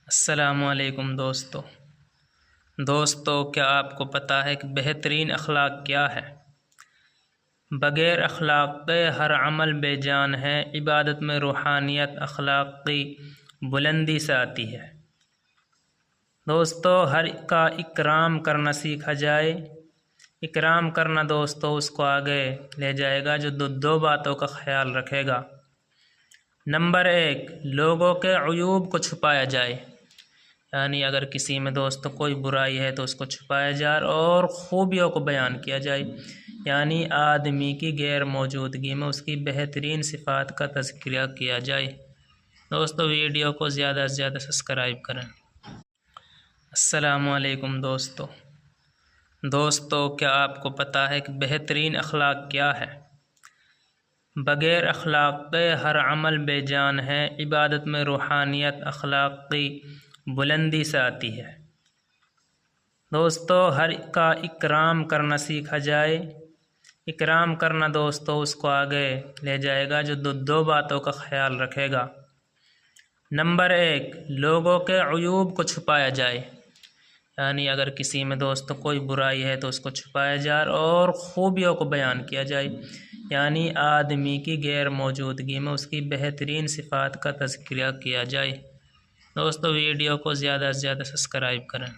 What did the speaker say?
السلام علیکم دوستو کیا آپ کو پتہ ہے کہ بہترین اخلاق کیا ہے؟ بغیر اخلاق کے ہر عمل بے جان ہے۔ عبادت میں روحانیت اخلاق کی بلندی سے آتی ہے۔ دوستو ہر کا اکرام کرنا سیکھا جائے۔ اکرام کرنا دوستو اس کو آگے لے جائے گا جو دو باتوں کا خیال رکھے گا۔ نمبر 1، لوگوں کے عیوب کو چھپایا جائے، یعنی اگر کسی میں دوستو کوئی برائی ہے تو اس کو چھپایا جائے اور خوبیوں کو بیان کیا جائے، یعنی آدمی کی غیر موجودگی میں اس کی بہترین صفات کا تذکرہ کیا جائے۔ دوستو ویڈیو کو زیادہ سے زیادہ سبسکرائب کریں۔ السلام علیکم دوستو کیا آپ کو پتہ ہے کہ بہترین اخلاق کیا ہے؟ بغیر اخلاق کے ہر عمل بے جان ہے۔ عبادت میں روحانیت اخلاق کی بلندی سے آتی ہے۔ دوستو ہر کا اکرام کرنا سیکھا جائے۔ اکرام کرنا دوستو اس کو آگے لے جائے گا جو دو باتوں کا خیال رکھے گا۔ نمبر 1، لوگوں کے عیوب کو چھپایا جائے، یعنی اگر کسی میں دوستو کوئی برائی ہے تو اس کو چھپایا جائے اور خوبیوں کو بیان کیا جائے، یعنی آدمی کی غیر موجودگی میں اس کی بہترین صفات کا تذکرہ کیا جائے۔ دوستو ویڈیو کو زیادہ سے زیادہ سبسکرائب کریں۔